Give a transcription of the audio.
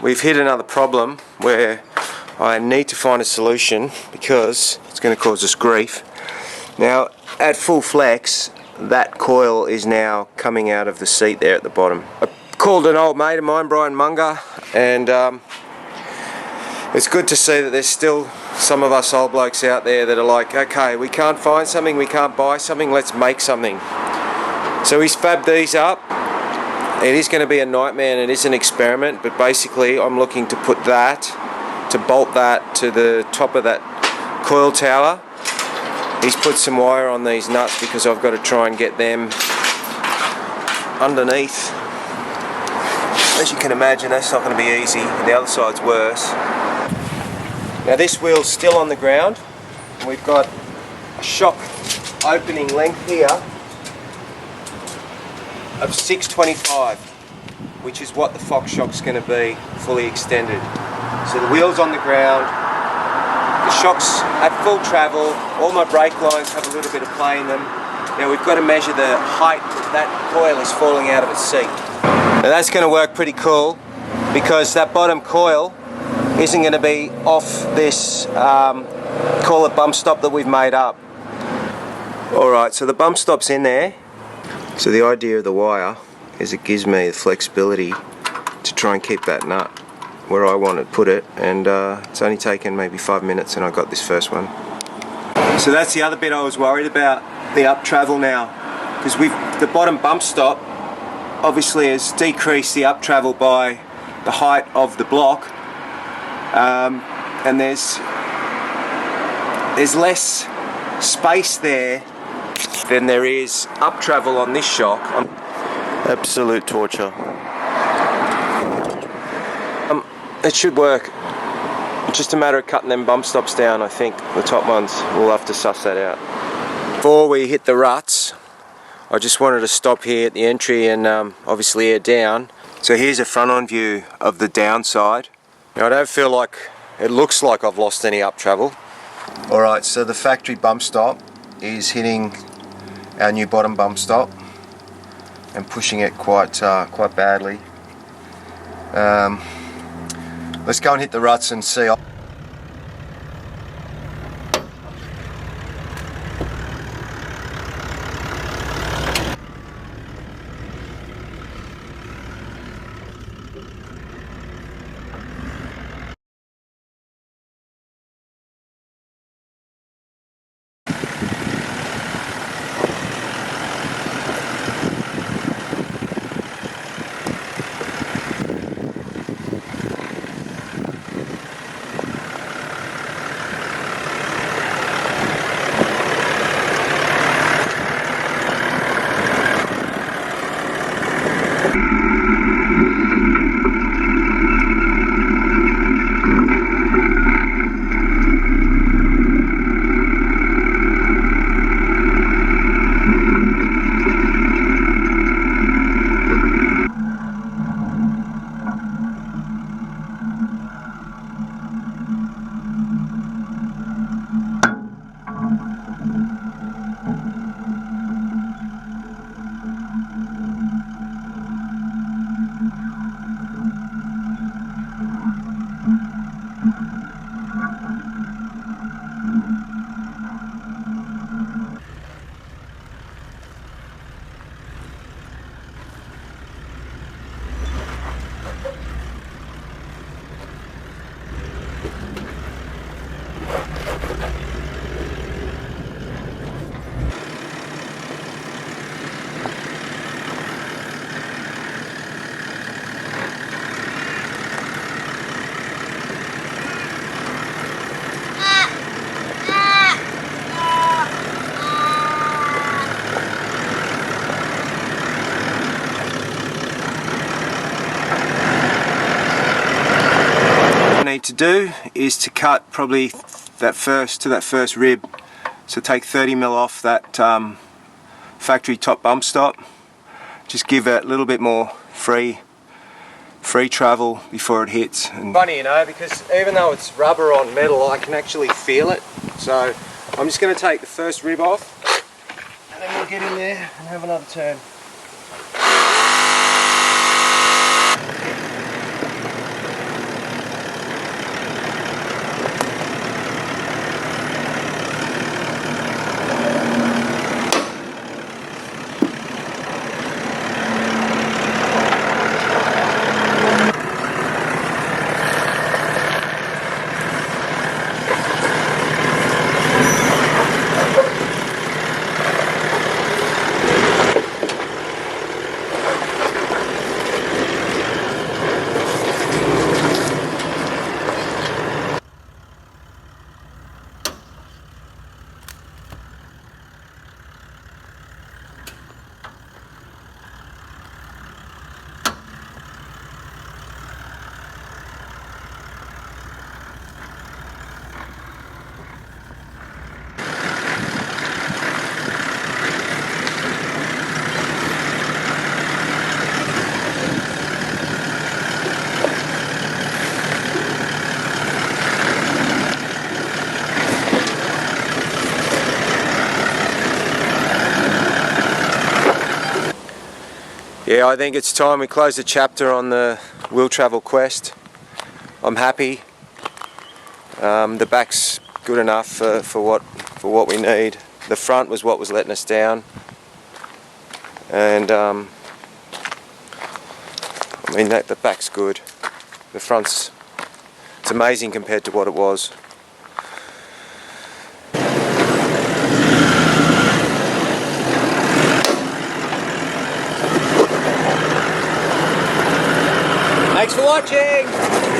we've hit another problem where I need to find a solution because it's going to cause us grief. Now, at full flex, that coil is now coming out of the seat there at the bottom. I called an old mate of mine, Brian Munger, and it's good to see that there's still some of us old blokes out there that are like, okay, we can't find something, we can't buy something, let's make something. So he's fabbed these up. It is going to be a nightmare and it is an experiment, but basically I'm looking to put that, to bolt that to the top of that coil tower. He's put some wire on these nuts because I've got to try and get them underneath. As you can imagine, that's not going to be easy. The other side's worse. Now this wheel's still on the ground. We've got a shock opening length here of 625, which is what the Fox shock's going to be fully extended. So the wheel's on the ground, the shock's at full travel, all my brake lines have a little bit of play in them. Now we've got to measure the height that coil is falling out of its seat. Now that's going to work pretty cool because that bottom coil isn't going to be off this call it bump stop that we've made up. Alright, so the bump stop's in there. So the idea of the wire is it gives me the flexibility to try and keep that nut where I want to put it, and it's only taken maybe 5 minutes and I got this first one. So that's the other bit I was worried about, the up travel now, because the bottom bump stop obviously has decreased the up travel by the height of the block, and there's less space there than there is up travel on this shock. Absolute torture. It should work. It's just a matter of cutting them bump stops down, I think, the top ones. We'll have to suss that out. Before we hit the ruts, I just wanted to stop here at the entry and obviously air down. So here's a front-on view of the downside. Now I don't feel like it looks like I've lost any up travel. Alright, so the factory bump stop is hitting our new bottom bump stop and pushing it quite badly. Let's go and hit the ruts and see. To do is to cut probably that first rib, so take 30mm off that factory top bump stop, just give it a little bit more free travel before it hits. And funny, you know, because even though it's rubber on metal, I can actually feel it. So I'm just going to take the first rib off and then we'll get in there and have another turn. Yeah, I think it's time we close the chapter on the wheel travel quest. I'm happy. The back's good enough for what we need. The front was what was letting us down, and I mean the back's good. The front's, it's amazing compared to what it was. Thanks for watching!